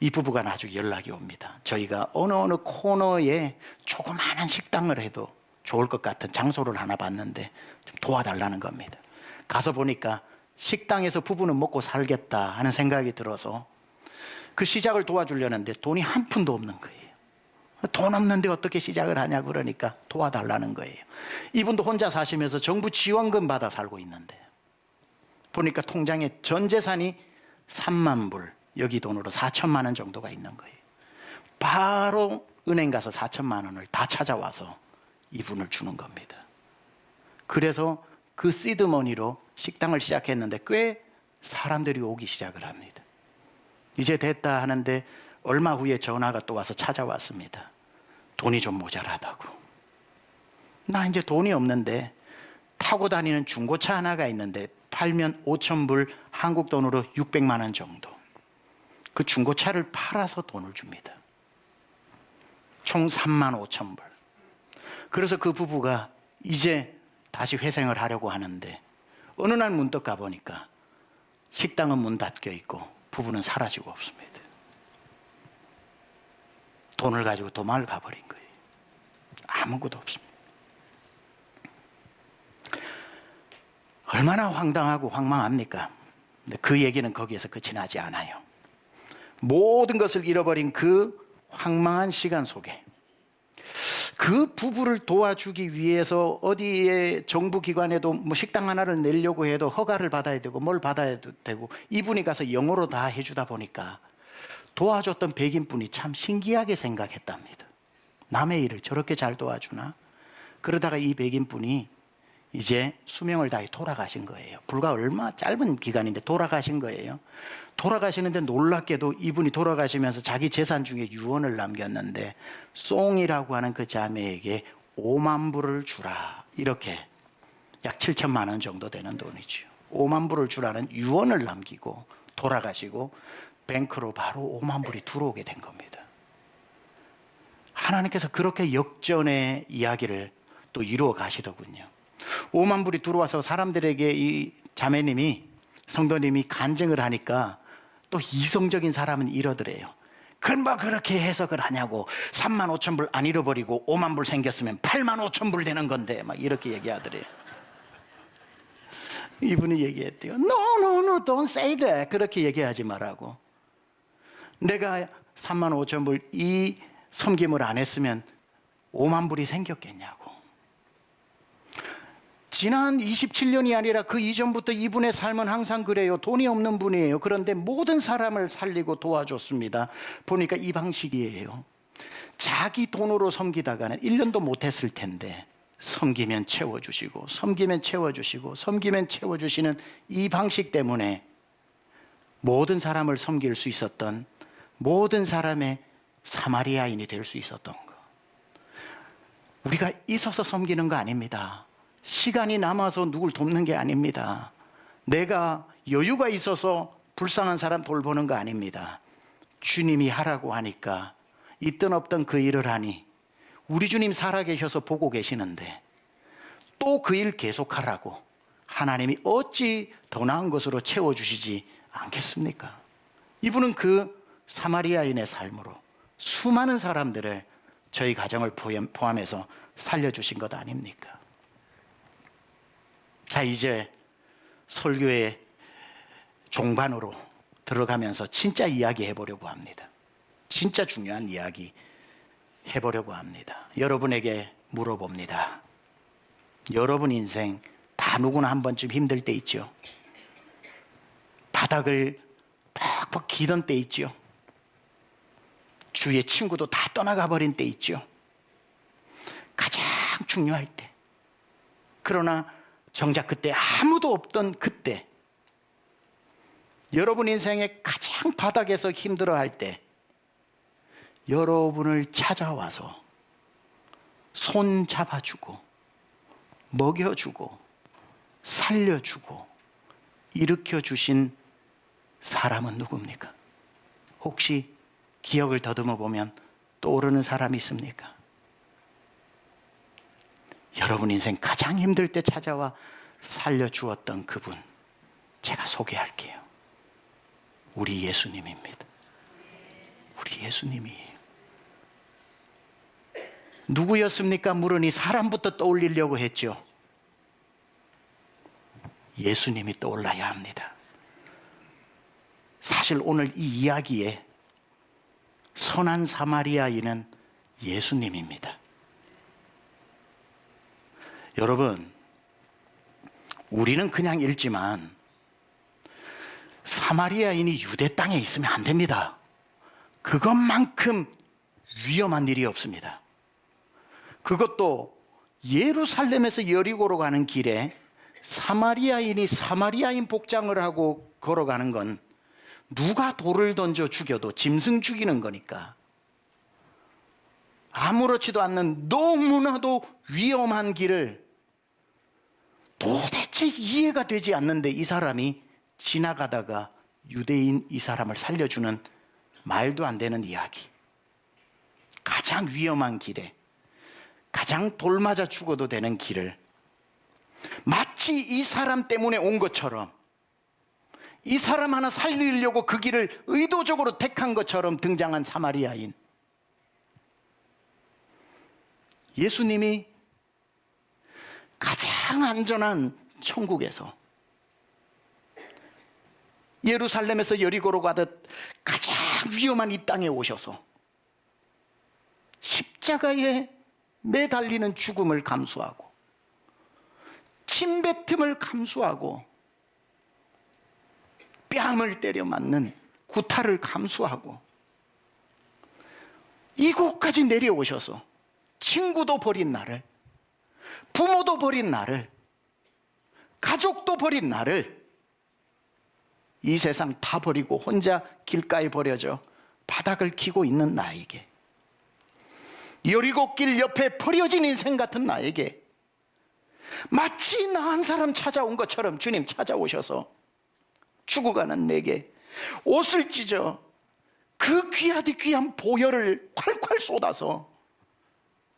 이 부부가 나중에 연락이 옵니다. 저희가 어느 코너에 조그마한 식당을 해도 좋을 것 같은 장소를 하나 봤는데 좀 도와달라는 겁니다. 가서 보니까 식당에서 부부는 먹고 살겠다 하는 생각이 들어서 그 시작을 도와주려는데 돈이 한 푼도 없는 거예요. 돈 없는데 어떻게 시작을 하냐고 그러니까 도와달라는 거예요. 이분도 혼자 사시면서 정부 지원금 받아 살고 있는데 보니까 통장에 전 재산이 3만 불, 여기 돈으로 4천만 원 정도가 있는 거예요. 바로 은행 가서 4천만 원을 다 찾아와서 이분을 주는 겁니다. 그래서 그 시드머니로 식당을 시작했는데 꽤 사람들이 오기 시작을 합니다. 이제 됐다 하는데 얼마 후에 전화가 또 와서 찾아왔습니다. 돈이 좀 모자라다고. 나 이제 돈이 없는데 타고 다니는 중고차 하나가 있는데 팔면 5천 불, 한국 돈으로 600만 원 정도. 그 중고차를 팔아서 돈을 줍니다. 총 3만 5천 불. 그래서 그 부부가 이제 다시 회생을 하려고 하는데 어느 날 문득 가보니까 식당은 문 닫혀 있고 부부는 사라지고 없습니다. 돈을 가지고 도망을 가버린 거예요. 아무것도 없습니다. 얼마나 황당하고 황망합니까? 근데 그 얘기는 거기에서 끝이 나지 않아요. 모든 것을 잃어버린 그 황망한 시간 속에 그 부부를 도와주기 위해서 어디에 정부기관에도 뭐 식당 하나를 내려고 해도 허가를 받아야 되고 뭘 받아야 되고 이분이 가서 영어로 다 해주다 보니까 도와줬던 백인분이 참 신기하게 생각했답니다. 남의 일을 저렇게 잘 도와주나? 그러다가 이 백인분이 이제 수명을 다해 돌아가신 거예요. 불과 얼마 짧은 기간인데 돌아가신 거예요. 돌아가시는데 놀랍게도 이분이 돌아가시면서 자기 재산 중에 유언을 남겼는데 송이라고 하는 그 자매에게 5만 불을 주라. 이렇게 약 7천만 원 정도 되는 돈이죠. 5만 불을 주라는 유언을 남기고 돌아가시고 뱅크로 바로 5만 불이 들어오게 된 겁니다. 하나님께서 그렇게 역전의 이야기를 또 이루어 가시더군요. 5만 불이 들어와서 사람들에게 이 자매님이 성도님이 간증을 하니까 또 이성적인 사람은 이러더래요. 그럼 뭐 그렇게 해석을 하냐고. 3만 5천 불 안 잃어버리고 5만 불 생겼으면 8만 5천 불 되는 건데 막 이렇게 얘기하더래요. 이분이 얘기했대요. No, don't say that. 그렇게 얘기하지 말라고. 내가 3만 5천 불 이 섬김을 안 했으면 5만 불이 생겼겠냐고. 지난 27년이 아니라 그 이전부터 이분의 삶은 항상 그래요. 돈이 없는 분이에요. 그런데 모든 사람을 살리고 도와줬습니다. 보니까 이 방식이에요. 자기 돈으로 섬기다가는 1년도 못했을 텐데 섬기면 채워주시고 섬기면 채워주시고 섬기면 채워주시는 이 방식 때문에 모든 사람을 섬길 수 있었던, 모든 사람의 사마리아인이 될 수 있었던 거. 우리가 있어서 섬기는 거 아닙니다. 시간이 남아서 누굴 돕는 게 아닙니다. 내가 여유가 있어서 불쌍한 사람 돌보는 거 아닙니다. 주님이 하라고 하니까 있든 없든 그 일을 하니 우리 주님 살아계셔서 보고 계시는데 또 그 일 계속하라고 하나님이 어찌 더 나은 것으로 채워주시지 않겠습니까? 이분은 그 사마리아인의 삶으로 수많은 사람들을 저희 가정을 포함해서 살려주신 것 아닙니까? 자, 이제 설교의 종반으로 들어가면서 진짜 이야기 해보려고 합니다. 진짜 중요한 이야기 해보려고 합니다. 여러분에게 물어봅니다. 여러분 인생 다 누구나 한 번쯤 힘들 때 있죠. 바닥을 퍽퍽 기던 때 있죠. 주위의 친구도 다 떠나가 버린 때 있죠. 가장 중요할 때. 그러나 정작 그때 아무도 없던 그때, 여러분 인생의 가장 바닥에서 힘들어할 때 여러분을 찾아와서 손 잡아주고 먹여주고 살려주고 일으켜주신 사람은 누굽니까? 혹시 기억을 더듬어 보면 떠오르는 사람이 있습니까? 여러분 인생 가장 힘들 때 찾아와 살려주었던 그분, 제가 소개할게요. 우리 예수님입니다. 우리 예수님이에요. 누구였습니까? 물으니 사람부터 떠올리려고 했죠. 예수님이 떠올라야 합니다. 사실 오늘 이 이야기에 선한 사마리아인은 예수님입니다. 여러분, 우리는 그냥 읽지만 사마리아인이 유대 땅에 있으면 안 됩니다. 그것만큼 위험한 일이 없습니다. 그것도 예루살렘에서 여리고로 가는 길에 사마리아인이 사마리아인 복장을 하고 걸어가는 건 누가 돌을 던져 죽여도 짐승 죽이는 거니까 아무렇지도 않는 너무나도 위험한 길을 도대체 이해가 되지 않는데 이 사람이 지나가다가 유대인 이 사람을 살려주는 말도 안 되는 이야기. 가장 위험한 길에 가장 돌 맞아 죽어도 되는 길을 마치 이 사람 때문에 온 것처럼, 이 사람 하나 살리려고 그 길을 의도적으로 택한 것처럼 등장한 사마리아인. 예수님이 가장 안전한 천국에서 예루살렘에서 여리고로 가듯 가장 위험한 이 땅에 오셔서 십자가에 매달리는 죽음을 감수하고 침뱉음을 감수하고 뺨을 때려 맞는 구타를 감수하고 이곳까지 내려오셔서 친구도 버린 나를, 부모도 버린 나를, 가족도 버린 나를 이 세상 다 버리고 혼자 길가에 버려져 바닥을 기고 있는 나에게, 여리고길 옆에 버려진 인생 같은 나에게 마치 나 한 사람 찾아온 것처럼 주님 찾아오셔서 죽어가는 내게 옷을 찢어 그 귀하디 귀한 보혈을 콸콸 쏟아서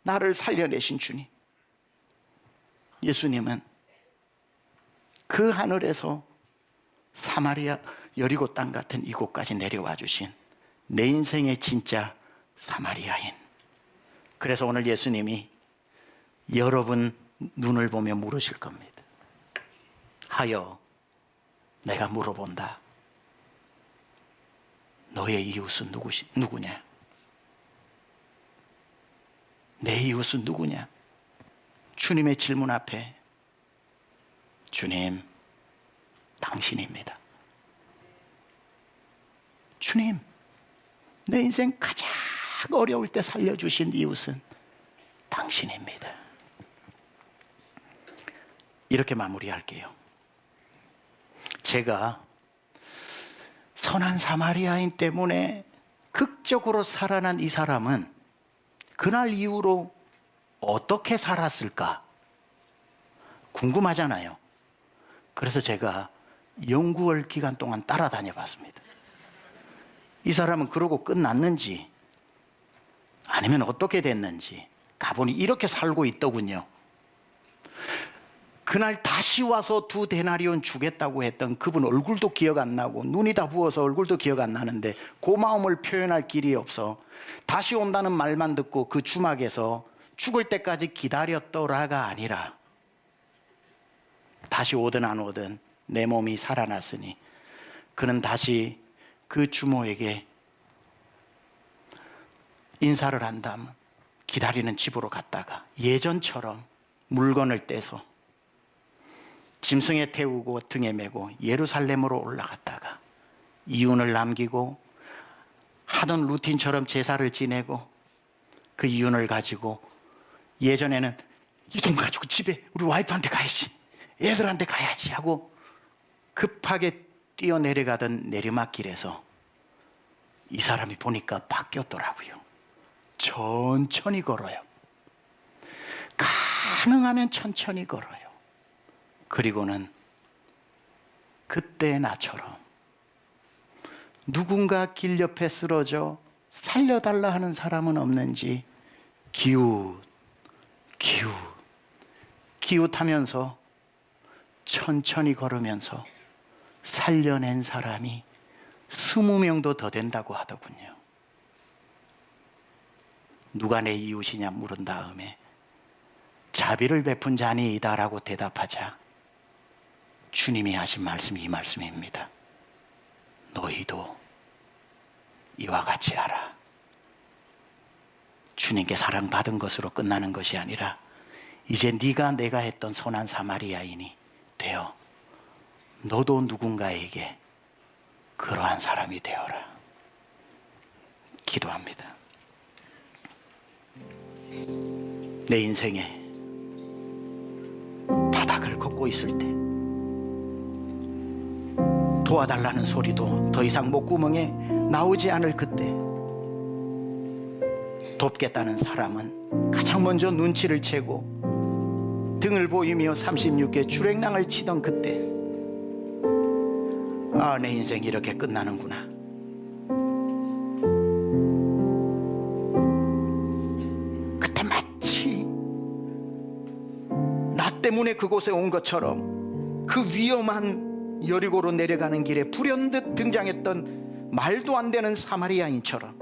나를 살려내신 주님. 예수님은 그 하늘에서 사마리아 여리고 땅 같은 이곳까지 내려와 주신 내 인생의 진짜 사마리아인. 그래서 오늘 예수님이 여러분 눈을 보며 물으실 겁니다. 하여 내가 물어본다. 너의 이웃은 누구냐? 내 이웃은 누구냐? 주님의 질문 앞에 주님, 당신입니다. 주님, 내 인생 가장 어려울 때 살려주신 이웃은 당신입니다. 이렇게 마무리할게요. 제가 선한 사마리아인 때문에 극적으로 살아난 이 사람은 그날 이후로 어떻게 살았을까 궁금하잖아요. 그래서 제가 연구월 기간 동안 따라다녀 봤습니다. 이 사람은 그러고 끝났는지 아니면 어떻게 됐는지 가보니 이렇게 살고 있더군요. 그날 다시 와서 2데나리온 주겠다고 했던 그분 얼굴도 기억 안 나고 눈이 다 부어서 얼굴도 기억 안 나는데 고마움을 표현할 길이 없어 다시 온다는 말만 듣고 그 주막에서 죽을 때까지 기다렸더라가 아니라 다시 오든 안 오든 내 몸이 살아났으니 그는 다시 그 주모에게 인사를 한 다음 기다리는 집으로 갔다가 예전처럼 물건을 떼서 짐승에 태우고 등에 메고 예루살렘으로 올라갔다가 이윤을 남기고 하던 루틴처럼 제사를 지내고 그 이윤을 가지고 예전에는 이 돈 가지고 집에 우리 와이프한테 가야지 애들한테 가야지 하고 급하게 뛰어내려가던 내리막길에서 이 사람이 보니까 바뀌었더라고요. 천천히 걸어요. 가능하면 천천히 걸어요. 그리고는 그때 나처럼 누군가 길 옆에 쓰러져 살려달라 하는 사람은 없는지 기웃하면서 천천히 걸으면서 살려낸 사람이 20명도 더 된다고 하더군요. 누가 내 이웃이냐 물은 다음에 자비를 베푼 자니이다라고 대답하자 주님이 하신 말씀이 이 말씀입니다. 너희도 이와 같이 하라. 주님께 사랑받은 것으로 끝나는 것이 아니라 이제 네가 내가 했던 선한 사마리아인이 되어 너도 누군가에게 그러한 사람이 되어라. 기도합니다. 내 인생에 바닥을 걷고 있을 때 도와달라는 소리도 더 이상 목구멍에 나오지 않을 그때 돕겠다는 사람은 가장 먼저 눈치를 채고 등을 보이며 36개 주랭랑을 치던 그때 내 인생이 이렇게 끝나는구나. 그때 마치 나 때문에 그곳에 온 것처럼 그 위험한 여리고로 내려가는 길에 불현듯 등장했던 말도 안 되는 사마리아인처럼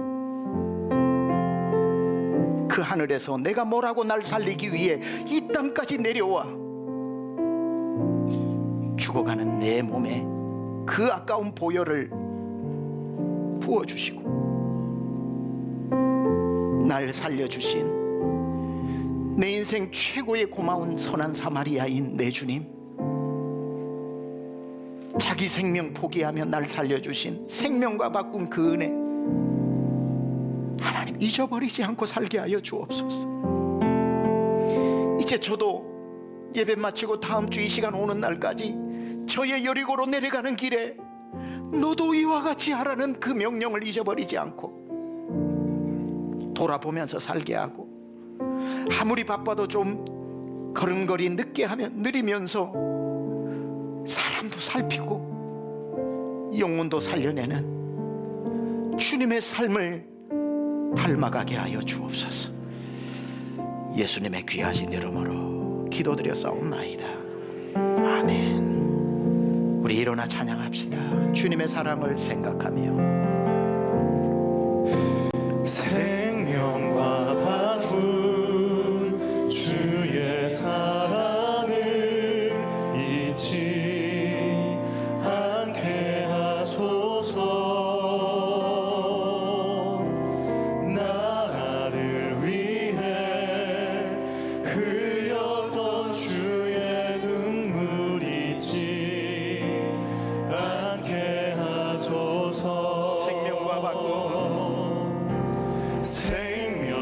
그 하늘에서 내가 뭐라고 날 살리기 위해 이 땅까지 내려와 죽어가는 내 몸에 그 아까운 보혈을 부어주시고 날 살려주신 내 인생 최고의 고마운 선한 사마리아인 내 주님, 자기 생명 포기하며 날 살려주신 생명과 바꾼 그 은혜 하나님 잊어버리지 않고 살게 하여 주옵소서. 이제 저도 예배 마치고 다음 주 이 시간 오는 날까지 저의 여리고로 내려가는 길에 너도 이와 같이 하라는 그 명령을 잊어버리지 않고 돌아보면서 살게 하고 아무리 바빠도 좀 걸음걸이 늦게 하면 느리면서 사람도 살피고 영혼도 살려내는 주님의 삶을 닮아가게 하여 주옵소서. 예수님의 귀하신 이름으로 기도드렸사옵나이다. 아멘. 우리 일어나 찬양합시다. 주님의 사랑을 생각하며 생명과 바꾼 주의 사랑을 잊지 않게 하소서. 나를 위해 흘렸던 주의 눈물 잊지 않게 하소서. 생명과 바꾼 생명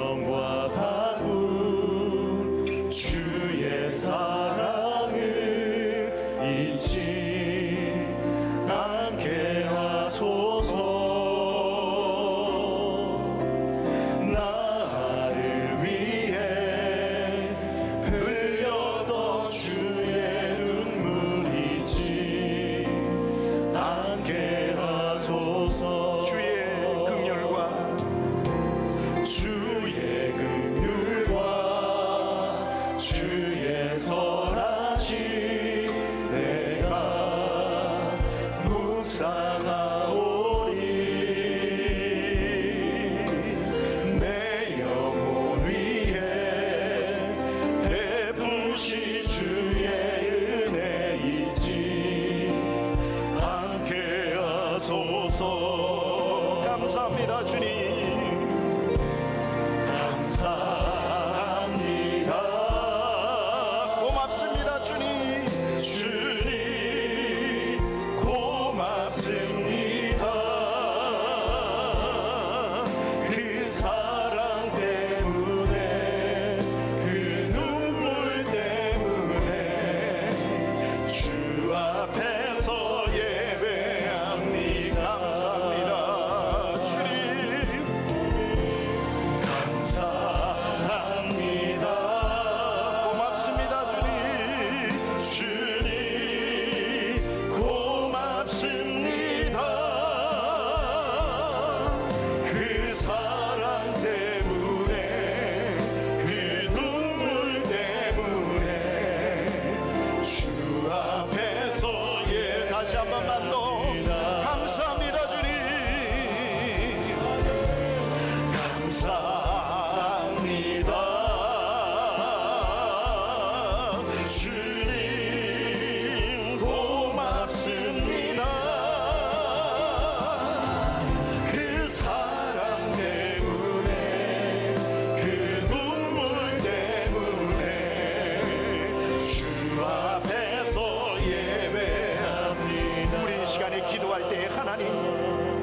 내내 기도할 때 하나님,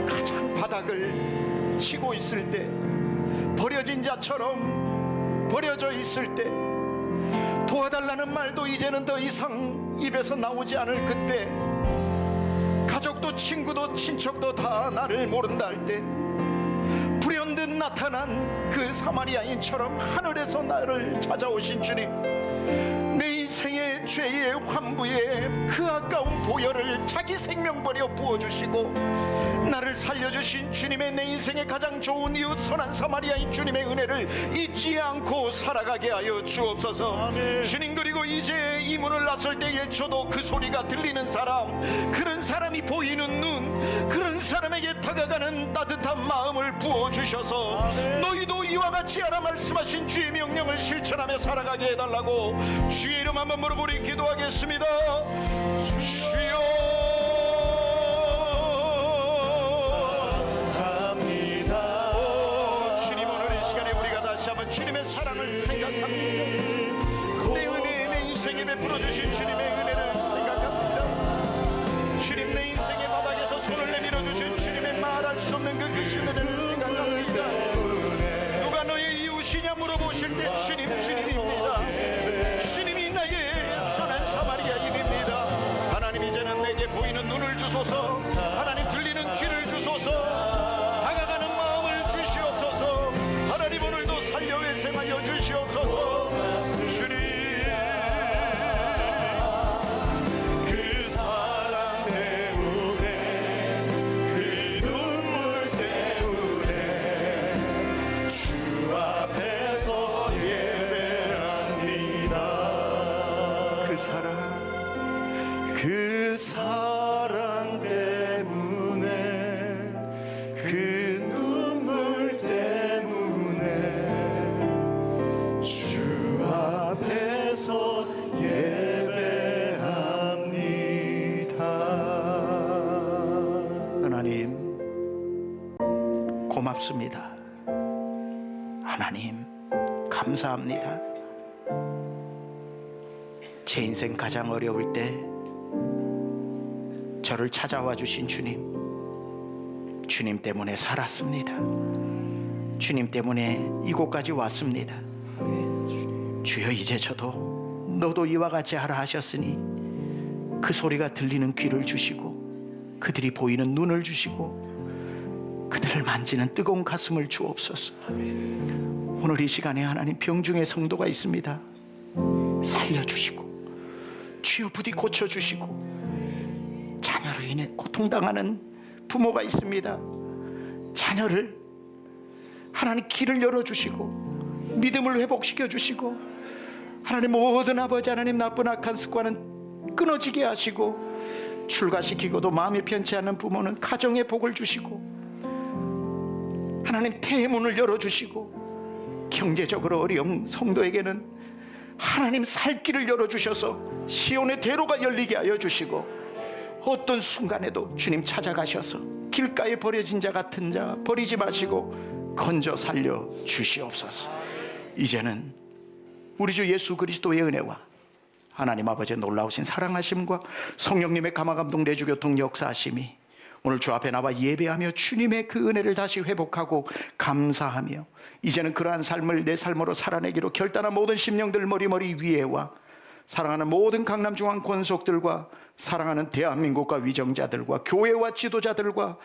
가장 바닥을 치고 있을 때, 버려진 자처럼 버려져 있을 때, 도와달라는 말도 이제는 더 이상 입에서 나오지 않을 그때, 가족도 친구도 친척도 다 나를 모른다 할 때, 불현듯 나타난 그 사마리아인처럼 하늘에서 나를 찾아오신 주님, 내 인생의 죄의 환부에 그 아까운 보혈을 자기 생명 버려 부어주시고 나를 살려주신 주님의, 내 인생의 가장 좋은 이웃 선한 사마리아인 주님의 은혜를 잊지 않고 살아가게 하여 주옵소서. 아멘. 주님, 그리고 이제 이 문을 나설 때에 저도 그 소리가 들리는 사람, 그런 사람이 보이는 눈, 그런 사람에게 다가가는 따뜻한 마음을 부어주셔서 아멘. 너희도 이와 같이 하라 말씀하신 주의 명령을 실천하며 살아가게 해달라고 주의 이름 한번 물어보리 기도하겠습니다. 주여, 주님, 오늘 이 시간에 우리가 다시 한번 주님의 사랑을 생각합니다. 내 은혜, 내 인생에 베풀어 주신 주님의 은혜를 생각합니다. 주님, 내 인생의 바닥에서 손을 내밀어 주신 주님의 말할 수 없는 그 크신 은혜를 생각합니다. 누가 너의 이웃이냐 물어보실 때 주님, 주님입니다. 주님이 나의 선한 사마리아인입니다. 하나님, 이제는 내게 보이는 눈을 주소서. 하나님, 들리는 귀를 주소서. 다가가는 마음을 주시옵소서. 하나님, 오늘도 살려 회생하여 주시옵소서. 주님, 그 사랑 때문에, 그 눈물 때문에 주 앞에서 예배합니다. 그 사랑 때문에, 그 눈물 때문에 주 앞에서 예배합니다. 하나님, 고맙습니다. 하나님, 감사합니다. 제 인생 가장 어려울 때 저를 찾아와 주신 주님, 주님 때문에 살았습니다. 주님 때문에 이곳까지 왔습니다. 주여, 이제 저도 너도 이와 같이 하라 하셨으니 그 소리가 들리는 귀를 주시고 그들이 보이는 눈을 주시고 그들을 만지는 뜨거운 가슴을 주옵소서. 오늘 이 시간에 하나님, 병중의 성도가 있습니다. 살려주시고 주여 부디 고쳐주시고, 자녀로 인해 고통당하는 부모가 있습니다. 자녀를 하나님 길을 열어주시고 믿음을 회복시켜 주시고, 하나님 모든 아버지 하나님 나쁜 악한 습관은 끊어지게 하시고, 출가시키고도 마음이 편치 않는 부모는 가정의 복을 주시고, 하나님 태문을 열어주시고, 경제적으로 어려운 성도에게는 하나님 살 길을 열어주셔서 시온의 대로가 열리게 하여 주시고, 어떤 순간에도 주님 찾아가셔서 길가에 버려진 자 같은 자 버리지 마시고 건져 살려 주시옵소서. 이제는 우리 주 예수 그리스도의 은혜와 하나님 아버지의 놀라우신 사랑하심과 성령님의 감화감동 내주교통 역사하심이 오늘 주 앞에 나와 예배하며 주님의 그 은혜를 다시 회복하고 감사하며, 이제는 그러한 삶을 내 삶으로 살아내기로 결단한 모든 심령들 머리머리 위에와 사랑하는 모든 강남중앙 권속들과 사랑하는 대한민국과 위정자들과 교회와 지도자들과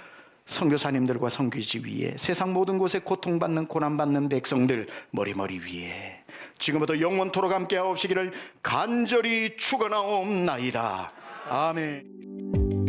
선교사님들과 선교지 위에 세상 모든 곳에 고통받는 고난받는 백성들 머리머리 위에 지금부터 영원토록 함께하옵시기를 간절히 축원하옵나이다. 아멘.